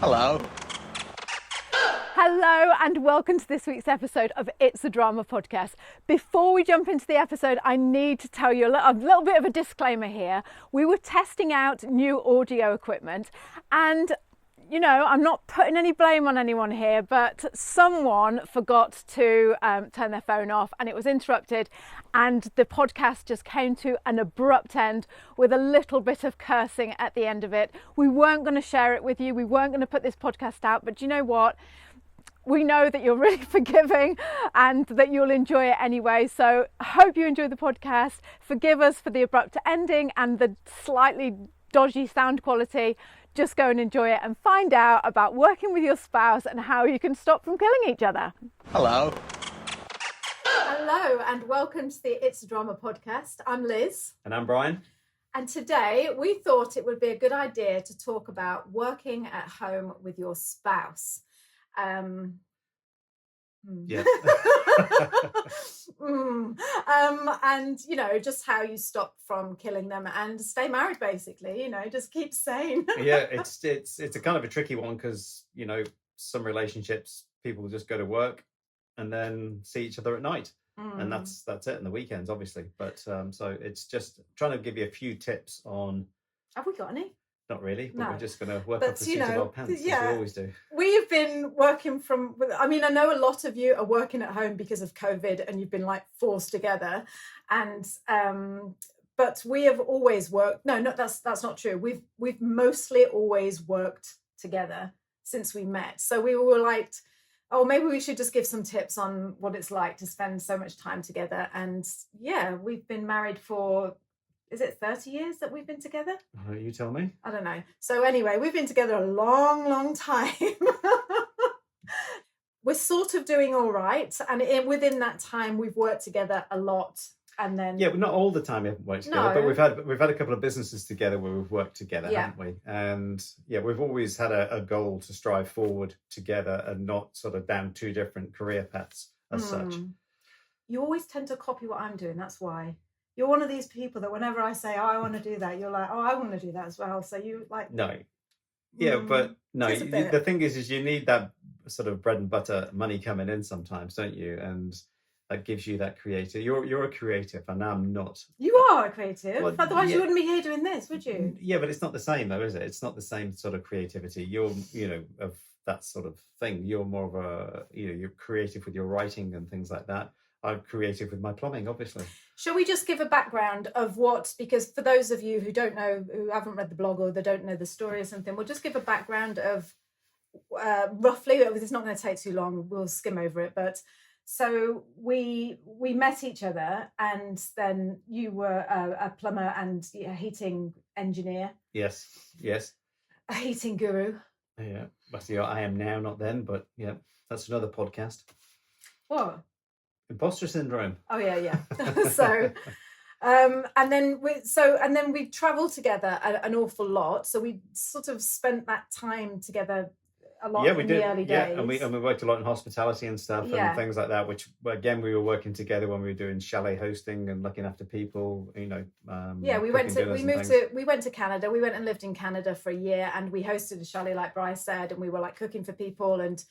Hello. Hello and welcome to this week's episode of It's a Drama podcast. Before we jump into the episode, I need to tell you a little bit of a disclaimer here. We were testing out new audio equipment and I'm not putting any blame on anyone here, but someone forgot to turn their phone off and it was interrupted and the podcast just came to an abrupt end with a little bit of cursing at the end of it. We weren't going to share it with you. We weren't going to put this podcast out, but you know what? We know that you're really forgiving and that you'll enjoy it anyway. So I hope you enjoy the podcast. Forgive us for the abrupt ending and the slightly dodgy sound quality. Just go and enjoy it and find out about working with your spouse and how you can stop from killing each other. Hello. Hello and welcome to the It's a Drama podcast. I'm Liz. And I'm Brian. And today we thought it would be a good idea to talk about working at home with your spouse. Yeah. And just how you stop from killing them and stay married, basically. Just keep sane. Yeah, it's a kind of a tricky one because some relationships people just go to work and then see each other at night, and that's it, and the weekends obviously. But so it's just trying to give you a few tips on. Have we got any? Not really, but no. We're just going to work up the seat of our pants, as we always do. We've been working I know a lot of you are working at home because of COVID and you've been forced together. And, but we have always worked. No, that's not true. We've mostly always worked together since we met. So we were oh, maybe we should just give some tips on what it's like to spend so much time together. And yeah, we've been married for... Is it 30 years that we've been together? You tell me. I don't know. So anyway, we've been together a long, long time. We're sort of doing all right. And within that time, we've worked together a lot. And then... Yeah, but not all the time we haven't worked together. No. But we've had a couple of businesses together where we've worked together, haven't we? And yeah, we've always had a goal to strive forward together and not sort of down two different career paths as such. You always tend to copy what I'm doing. That's why. You're one of these people that whenever I say, oh, I want to do that, you're like, oh, I want to do that as well. So you No. Yeah, but no, the thing is you need that sort of bread and butter money coming in sometimes, don't you? And that gives you that creative. You're a creative and I'm not. You are a creative. Well, otherwise you wouldn't be here doing this, would you? Yeah, but it's not the same though, is it? It's not the same sort of creativity. You're, of that sort of thing. You're more of a, you're creative with your writing and things like that. I'm creative with my plumbing, obviously. Shall we just give a background of because for those of you who don't know, who haven't read the blog or they don't know the story or something, we'll just give a background of roughly, it's not going to take too long, we'll skim over it. But so we met each other and then you were a plumber and a heating engineer. Yes. A heating guru. Yeah, but I am now, not then, but yeah, that's another podcast. What? Imposter syndrome. Oh yeah. So, and then we travelled together an awful lot. So we sort of spent that time together a lot in the early days. Yeah, and we worked a lot in hospitality and stuff and things like that. Which again, we were working together when we were doing chalet hosting and looking after people. We went to Canada. We went and lived in Canada for a year, and we hosted a chalet, like Bryce said, and we were cooking for people and.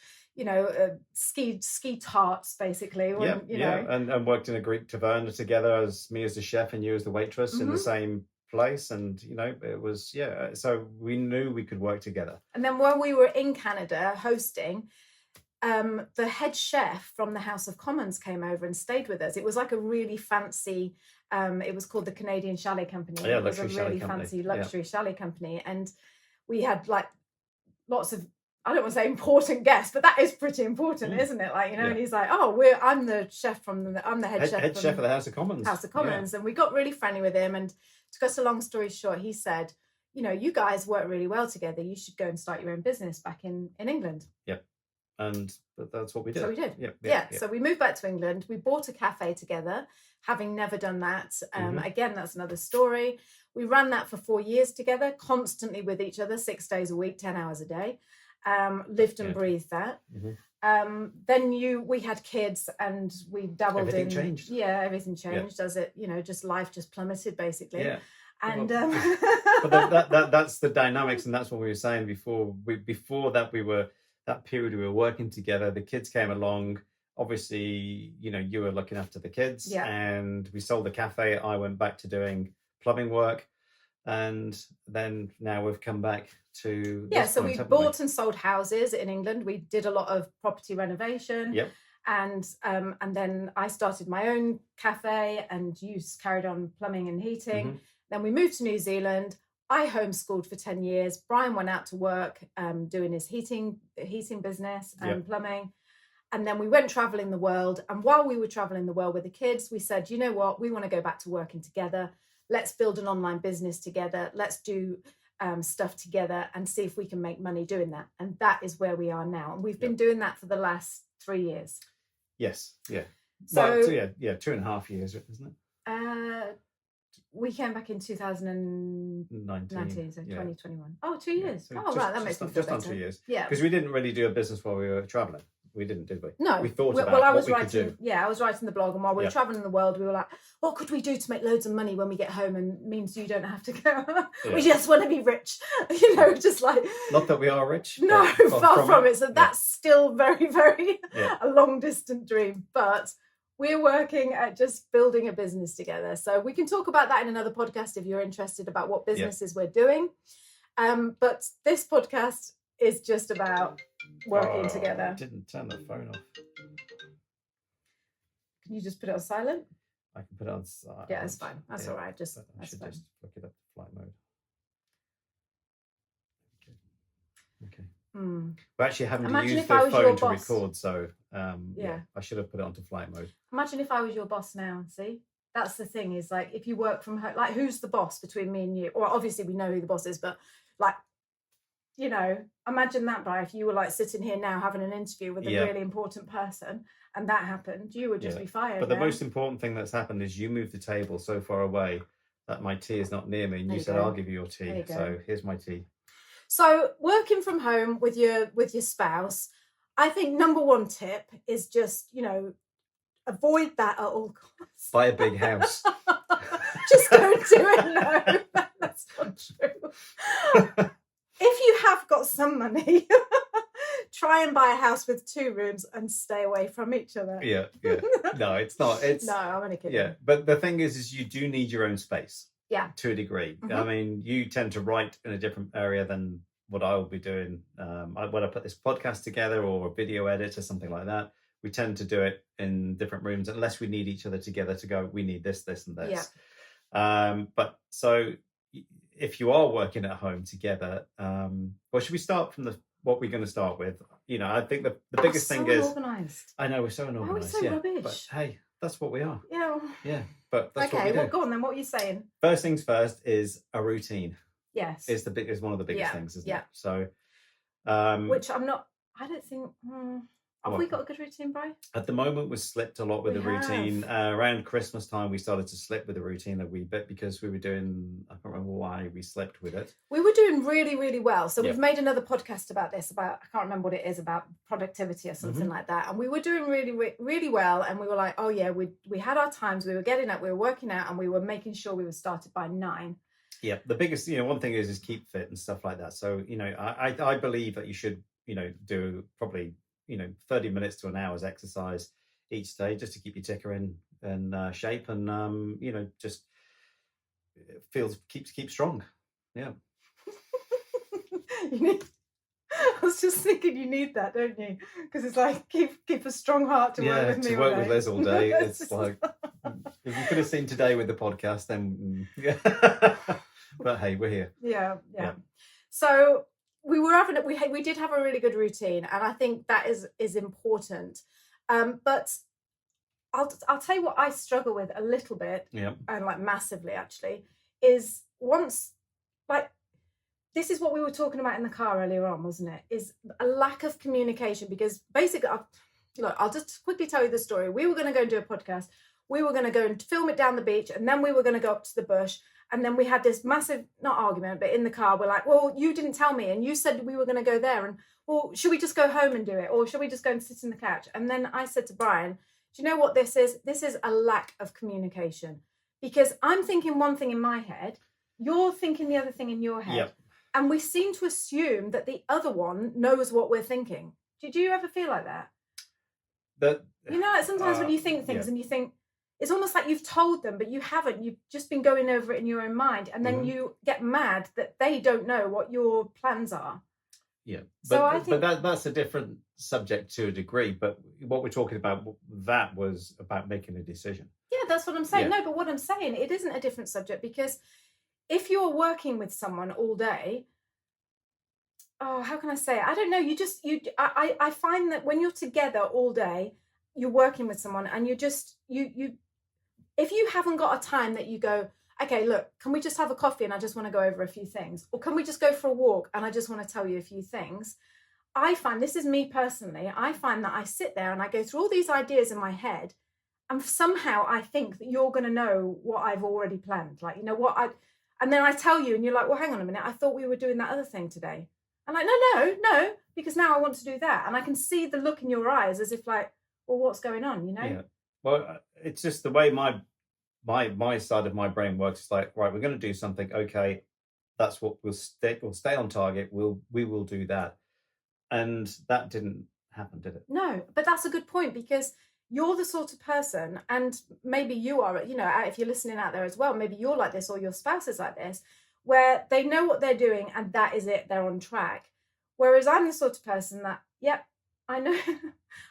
Ski tarts basically. And worked in a Greek taverna together as me as the chef and you as the waitress in the same place, and it was so we knew we could work together. And then when we were in Canada hosting, the head chef from the House of Commons came over and stayed with us. It was like a really fancy it was called the Canadian Chalet Company. It was a really fancy luxury chalet company, and we had lots of, I don't want to say important guests, but that is pretty important, isn't it? And he's like, oh, I'm the chef I'm the head chef of the House of Commons. And we got really friendly with him. And to cut a long story short, he said, you guys work really well together. You should go and start your own business back in England. Yep. And that's what we did. So we did. Yeah. So we moved back to England. We bought a cafe together, having never done that. Again, that's another story. We ran that for 4 years together, constantly with each other, 6 days a week, 10 hours a day. Lived and breathed that. Then we had kids and we dabbled everything changed. Yeah, everything changed as it, just life just plummeted basically. And but that's the dynamics, and that's what we were saying before. Before that, that period we were working together. The kids came along. Obviously, you were looking after the kids, and we sold the cafe. I went back to doing plumbing work, and then now we've come back to so we bought and sold houses in England. We did a lot of property renovation. Yep. And then I started my own cafe, and you carried on plumbing and heating. Mm-hmm. Then we moved to New Zealand. I homeschooled for 10 years. Brian went out to work doing his heating business and plumbing. And then we went traveling the world. And while we were traveling the world with the kids, we said, you know what? We want to go back to working together. Let's build an online business together. Let's do stuff together and see if we can make money doing that. And that is where we are now. And we've been doing that for the last 3 years. Yes. Yeah. So 2.5 years, isn't it? We came back in 2019, so 2021. Oh, 2 years. So right, that makes me feel better. Just on 2 years. Yeah. Because we didn't really do a business while we were traveling. We didn't, did we? No. We thought about what we could do. Yeah, I was writing the blog, and while we were traveling the world, we were like, what could we do to make loads of money when we get home and means you don't have to go? We just want to be rich, just like... Not that we are rich. No, far from it. So that's still very, very a long distant dream. But we're working at just building a business together. So we can talk about that in another podcast if you're interested about what businesses we're doing. But this podcast is just about working together. I didn't turn the phone off. Can you just put it on silent? I can put it on silent. Yeah, it's fine. That's all right. I should just look it up to flight mode. Okay. We're actually having to use the phone to record, so I should have put it onto flight mode. Imagine if I was your boss now. See, that's the thing, is like, if you work from home, like, who's the boss between me and you? Or obviously we know who the boss is, but like, imagine that, Bri, if you were like sitting here now having an interview with a really important person and that happened, you would just be fired. But the most important thing that's happened is you moved the table so far away that my tea is not near me, and you said, I'll give you your tea. So here's my tea. So working from home with your spouse, I think number one tip is just, avoid that at all costs. Buy a big house. Just don't do it. No, that's not true. If you have got some money, try and buy a house with 2 rooms and stay away from each other. Yeah. No, it's not. No, I'm only kidding. Yeah, but the thing is you do need your own space. Yeah. To a degree. Mm-hmm. I mean, you tend to write in a different area than what I will be doing. When I put this podcast together or a video edit or something like that, we tend to do it in different rooms unless we need each other together to go, we need this, and this. Yeah. But so if you are working at home together, well, should we start from what we're going to start with? I think the biggest thing is... organised. I know, we're so unorganised. Why are we so rubbish? But hey, that's what we are. Yeah. Yeah, but that's what we do. Well, go on then. What are you saying? First things first is a routine. Yes. Is one of the biggest things, isn't it? So... which I don't think... Have we got a good routine, Bri? At the moment, we've slipped a lot with the routine. Around Christmas time, we started to slip with the routine a wee bit because we were doing... I can't remember why we slipped with it. We were doing really, really well. So we've made another podcast about this, I can't remember what it is, about productivity or something like that. And we were doing really, really well. And we were like, oh yeah, we had our times. We were getting up, we were working out, and we were making sure we were started by 9. Yeah, the biggest, one thing is keep fit and stuff like that. So, I believe that you should, do probably... 30 minutes to an hour's exercise each day just to keep your ticker in shape and just keep strong. Yeah. I was just thinking, you need that, don't you? Because it's like keep a strong heart to work with me. To work with Liz all day. It's like, if you could have seen today with the podcast, then but hey, we're here. Yeah. So we did have a really good routine, and I think that is important. But I'll tell you what I struggle with a little bit, and like massively actually, is once, like, this is what we were talking about in the car earlier on, wasn't it? Is a lack of communication. Because basically, I'll just quickly tell you the story. We were going to go and do a podcast. We were going to go and film it down the beach, and then we were going to go up to the bush. And then we had this massive, not argument, but in the car, we're like, well, you didn't tell me. And you said we were going to go there. And, well, should we just go home and do it? Or should we just go and sit in the couch? And then I said to Brian, do you know what this is? This is a lack of communication. Because I'm thinking one thing in my head. you're thinking the other thing in your head. Yep. And we seem to assume that the other one knows what we're thinking. Did you ever feel like that? Like sometimes when you think things and you think, it's almost like you've told them, but you haven't. You've just been going over it in your own mind. And then you get mad that they don't know what your plans are. Yeah. But that's a different subject to a degree. But what we're talking about, that was about making a decision. Yeah, that's what I'm saying. Yeah. No, but what I'm saying, it isn't a different subject, because if you're working with someone all day, how can I say it? I don't know. I find that when you're together all day, you're working with someone, and you if you haven't got a time that you go, okay, look, can we just have a coffee and I just want to go over a few things? Or can we just go for a walk and I just want to tell you a few things? I find, this is me personally, I find that I sit there and I go through all these ideas in my head, and somehow I think that you're going to know what I've already planned. Like, and then I tell you and you're like, well, hang on a minute, I thought we were doing that other thing today. I'm like, no, because now I want to do that. And I can see the look in your eyes as if like, well, what's going on, Yeah. Well, it's just the way my side of my brain works. It's like, right, we're going to do something. Okay, that's what we'll stay on target. We will do that. And that didn't happen, did it? No, but that's a good point, because you're the sort of person, and maybe you are, if you're listening out there as well, maybe you're like this or your spouse is like this, where they know what they're doing and that is it, they're on track. Whereas I'm the sort of person that, yep, I know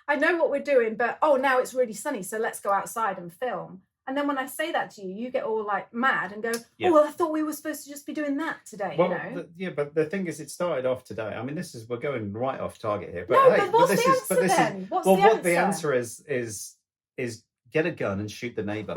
I know what we're doing, but now it's really sunny, so let's go outside and film. And then when I say that to you, you get all like mad and go, oh, well, I thought we were supposed to just be doing that today, well, but the thing is, it started off today. I mean, we're going right off target here. But no, hey, but what's the answer then? What the answer is get a gun and shoot the neighbour.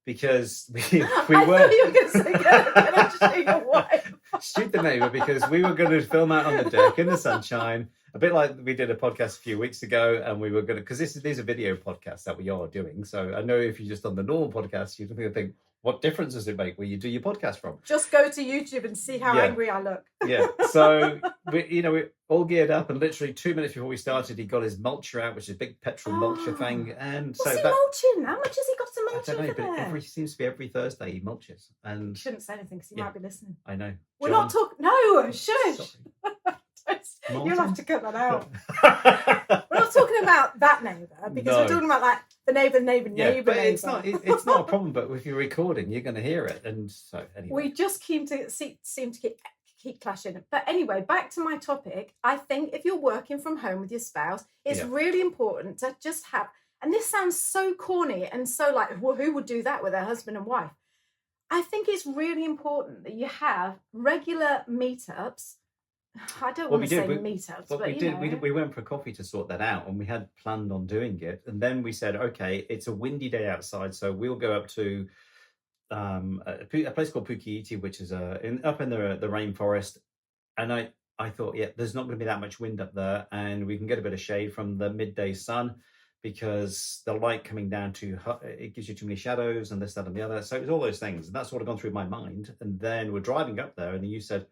Because we were... I thought you were going to say get a gun and shoot your wife. Shoot the neighbour, because we were going to film out on the deck in the sunshine, a bit like we did a podcast a few weeks ago, and we were going to, because these are video podcasts that we are doing. So I know if you're just on the normal podcast, you're going to think, what difference does it make where you do your podcast from? Just go to YouTube and see how angry I look. Yeah. So we're all geared up, and literally 2 minutes before we started, he got his mulcher out, which is a big petrol mulcher thing. And what's he mulching? How much has he got to mulch? I don't know, but seems to be every Thursday he mulches. And you shouldn't say anything because he might be listening. I know. We're not talking. No, shush. You'll have to cut that out. We're not talking about that neighbour, because we're talking about like the neighbour. But it's not a problem. But if you're recording, you're going to hear it, and so anyway, we just seem to keep clashing. But anyway, back to my topic. I think if you're working from home with your spouse, it's really important to just have. And this sounds so corny and so like, well, who would do that with their husband and wife? I think it's really important that you have regular meetups. I don't want to say meetups, but we went for a coffee to sort that out, and we had planned on doing it. And then we said, okay, it's a windy day outside, so we'll go up to a place called Pukiiti, which is up in the rainforest. And I thought, there's not going to be that much wind up there, and we can get a bit of shade from the midday sun, because the light coming down it gives you too many shadows and this, that, and the other. So it was all those things, and that's sort of gone through my mind. And then we're driving up there, and then you said,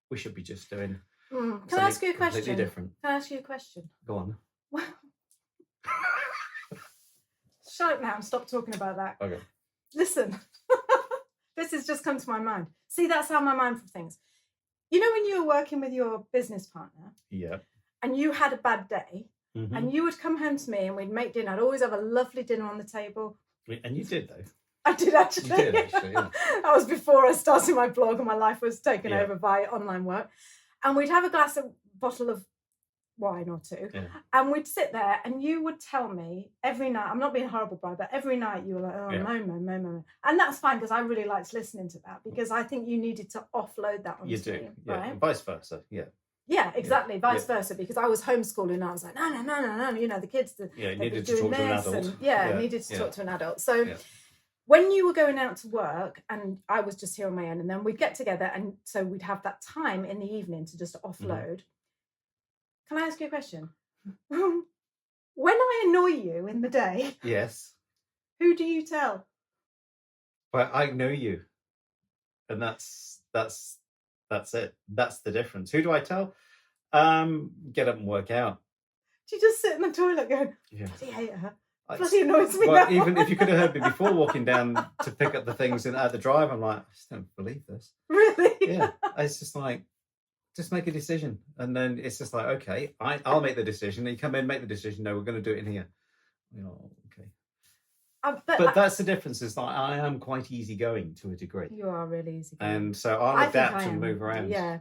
we should be just doing. Can I ask you a question? Completely different. Can I ask you a question? Go on. Shut up now and stop talking about that. Okay. Listen, this has just come to my mind. See, that's how my mind for things. You know, when you were working with your business partner, and you had a bad day, and you would come home to me and we'd make dinner. I'd always have a lovely dinner on the table. And you did, though. I did actually. You did actually, yeah. That was before I started my blog and my life was taken over by online work. And we'd have a bottle of wine or two, and we'd sit there, and you would tell me every night, I'm not being a horrible bride, but every night you were like, moan. And that's fine, because I really liked listening to that, because I think you needed to offload that on you stream, do, right? And vice versa, Yeah, exactly. Vice versa, because I was homeschooling and I was like, no, the kids, needed to talk to an adult. Needed to talk to an adult. So when you were going out to work and I was just here on my own, and then we'd get together, and so we'd have that time in the evening to just offload. Can I ask you a question? When I annoy you in the day, yes, who do you tell? Well, I know you, and that's it. That's the difference. Who do I tell? Get up and work out. Do you just sit in the toilet going, I hate her? bloody annoys me well, now. Even if you could have heard me before walking down to pick up the things at the drive, I'm like, I just don't believe this. Really? Yeah. It's just like, just make a decision. And then it's just like, okay, I'll make the decision. And you come in, make the decision. No, we're going to do it in here. You know, okay. But that's the difference, is that I am quite easygoing to a degree. You are really easygoing. And so I'll adapt and move around. Yeah.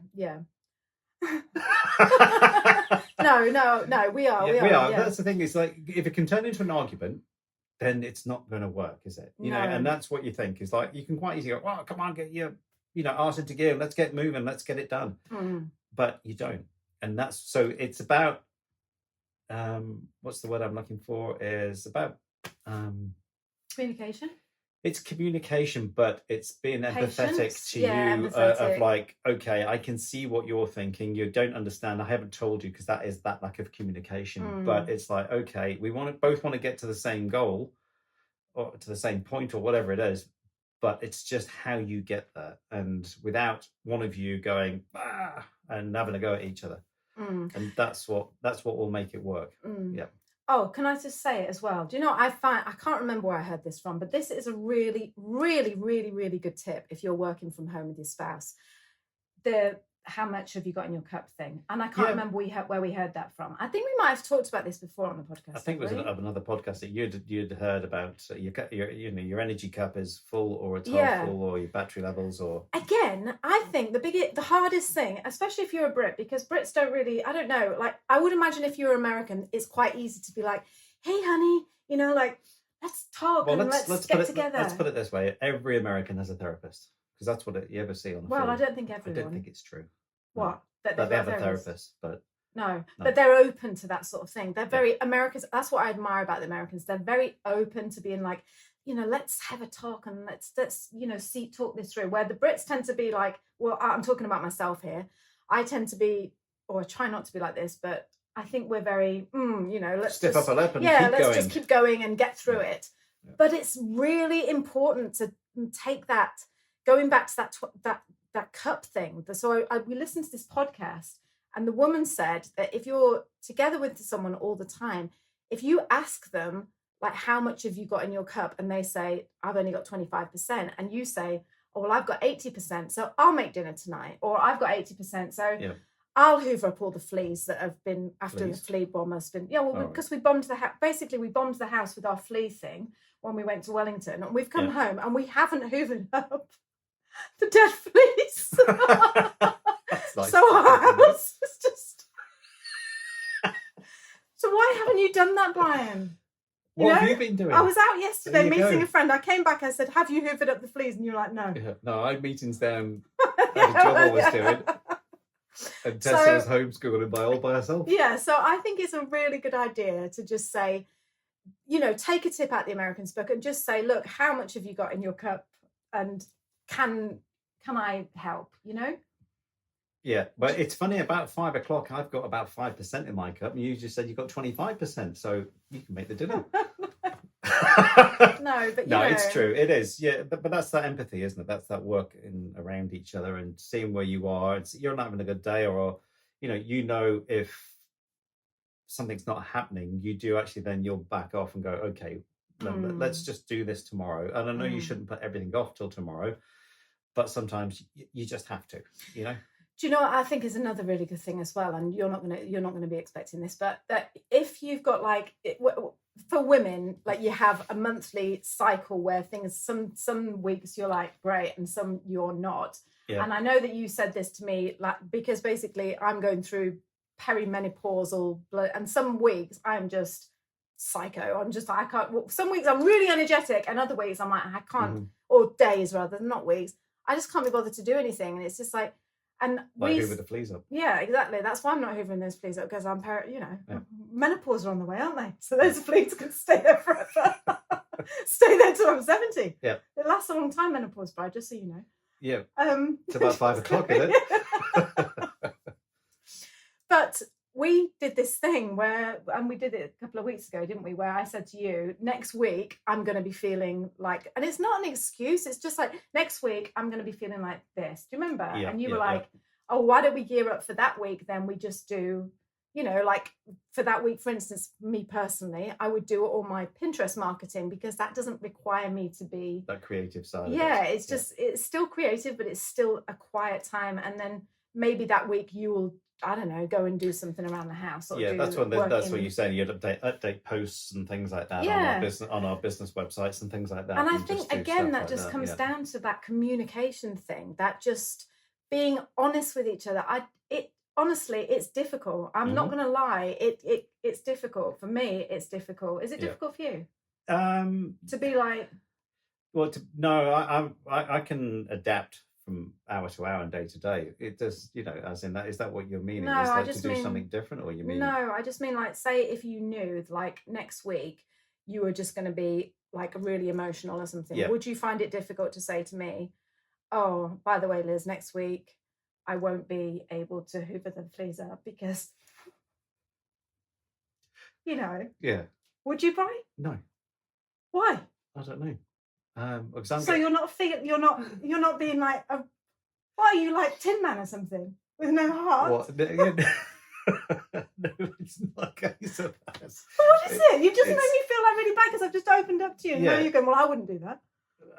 No, we are. Yeah. That's the thing. It's like, if it can turn into an argument, then it's not going to work, is it? You know, and that's what you think. Is like, you can quite easily go, oh, come on, get your, arse into gear. Let's get moving. Let's get it done. But you don't. And so it's about, what's the word I'm looking for? Is about communication. It's communication, but it's being empathetic to you. Empathetic. Of like, okay, I can see what you're thinking. You don't understand. I haven't told you, because that is that lack of communication. But it's like, okay, we both want to get to the same goal, or to the same point, or whatever it is. But it's just how you get there, and without one of you going and having a go at each other. And that's what will make it work. Yeah. Oh, can I just say it as well? Do you know what I find? I can't remember where I heard this from, but this is a really, really, really, really good tip if you're working from home with your spouse. How much have you got in your cup thing? And I can't remember where we heard that from. I think we might have talked about this before on the podcast. I think it was another podcast that you'd heard about. Your energy cup is full, or it's half full, or your battery levels, or... Again, I think the hardest thing, especially if you're a Brit, because Brits don't really, I don't know, like, I would imagine if you're American, it's quite easy to be like, hey, honey, like, let's talk, and let's get together. Let's put it this way. Every American has a therapist. Because that's what you ever see on the film. Well, I don't think everyone. I don't think it's true. What? No. That they have a therapist, but... No, but they're open to that sort of thing. They're very... Americans, that's what I admire about the Americans. They're very open to being like, let's have a talk, and let's talk this through. Where the Brits tend to be like, well, I'm talking about myself here. I tend to be, or I try not to be like this, but I think we're very, let's stiff up a lip and keep going. Let's just keep going and get through it. Yeah. But it's really important to take that... Going back to that cup thing. So we listened to this podcast, and the woman said that if you're together with someone all the time, if you ask them, like, how much have you got in your cup? And they say, I've only got 25%. And you say, oh, well, I've got 80%. So I'll make dinner tonight. Or I've got 80%. So I'll hoover up all the fleas that have been after the flea bomb has been. Yeah, well, because we bombed the house. Basically, we bombed the house with our flea thing when we went to Wellington. And we've come home and we haven't hoovered up the dead fleas. Nice. So our house is just... So why haven't you done that, Brian? What have you been doing? I was out yesterday meeting a friend. I came back, I said, have you hoovered up the fleas? And you're like, no. Yeah. No, I had meetings down at the job I was doing. And Tessa was homeschooling all by herself. Yeah, so I think it's a really good idea to just say, take a tip out the Americans book and just say, look, how much have you got in your cup? And can I help, Yeah, but it's funny, about 5 o'clock, I've got about 5% in my cup, and you just said you've got 25%, so you can make the dinner. No, but it's true. It is, yeah. But that's that empathy, isn't it? That's that work around each other and seeing where you are. You're not having a good day, or if something's not happening, you do actually, then you'll back off and go, okay, let's just do this tomorrow. And I know you shouldn't put everything off till tomorrow, but sometimes you just have to, Do you know what I think is another really good thing as well? And you're not gonna be expecting this, but that if you've got for women, like, you have a monthly cycle where things, some weeks you're like great and some you're not. Yeah. And I know that you said this to me, like, because basically I'm going through perimenopausal blood, and some weeks I'm just psycho. I'm just, I can't. Some weeks I'm really energetic, and other weeks I'm like, I can't, or days rather, not weeks. I just can't be bothered to do anything, and it's just like. And hoover the fleas up. Yeah, exactly. That's why I'm not hoovering those fleas up, because I'm, menopause are on the way, aren't they? So those fleas can stay there forever. Stay there till I'm 70. Yeah. It lasts a long time, menopause, Bride, just so you know. Yeah. It's about 5 o'clock, isn't it? But we did this thing and we did it a couple of weeks ago, didn't we? Where I said to you, next week, I'm going to be feeling like, and it's not an excuse. It's just like, next week, I'm going to be feeling like this. Do you remember? Yeah, and you were like, oh, why don't we gear up for that week? Then we just do, you know, like for that week, for instance, me personally, I would do all my Pinterest marketing because that doesn't require me to be that creative side. Yeah, it's just, it's still creative, but it's still a quiet time. And then maybe that week you will, I don't know, go and do something around the house. Or that's what you're saying. You'd update posts and things like that on our business websites and things like that. And I think again that just comes down to that communication thing, that just being honest with each other. Honestly, it's difficult. I'm not going to lie. It's difficult for me. It's difficult. Is it difficult for you? To be like. Well, no, I can adapt from hour to hour and day to day. It does, you know, as in that, is that what you're meaning? No, is I like just to do mean something different, or you mean? No, I just mean like, say if you knew like next week you were just going to be like really emotional or something. Yeah. Would you find it difficult to say to me, "Oh, by the way, Liz, next week I won't be able to hoover the fleas up because," you know? Yeah. Would you, Brian? No. Why? I don't know. So you're not being like, why are you like Tin Man or something with no heart? What? No, it's not a case of that. What is it? You just made me feel like really bad because I've just opened up to you. And now you're going, well, I wouldn't do that.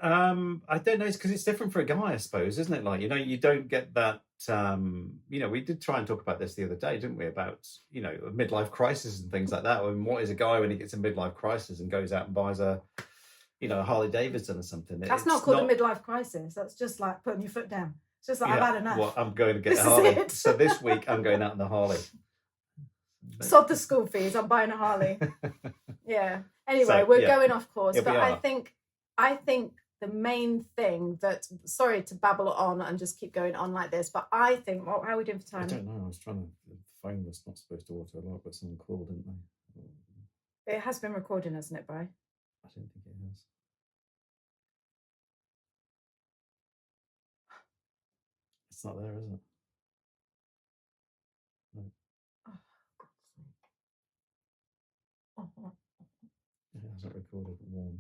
I don't know. It's because it's different for a guy, I suppose, isn't it? Like, you know, you don't get that. You know, we did try and talk about this the other day, didn't we? About, you know, a midlife crisis and things like that. I mean, what is a guy when he gets a midlife crisis and goes out and buys a Harley Davidson or something? That's not called a midlife crisis. That's just like putting your foot down. It's just like, I've had enough. Well, I'm going to get a Harley. So this week I'm going out on the Harley. Sod the school fees. I'm buying a Harley. Yeah. Anyway, we're going off course, but I think the main thing that, sorry to babble on and just keep going on like this, but I think, how are we doing for time? I don't know. I was trying to, the phone was not supposed to auto log, but someone called, didn't they? It has been recording, hasn't it, Bri? I don't think it has. It's not there, is it? No. Oh, God's sake. It hasn't recorded one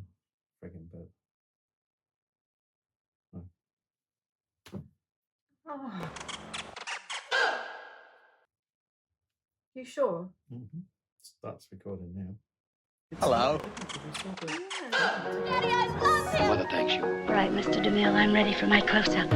frigging bit. No. Oh. You sure? Mm-hmm. That's recording now. Hello. Daddy, I love him. Mother thanks you. All right, Mr. DeMille, I'm ready for my close-up.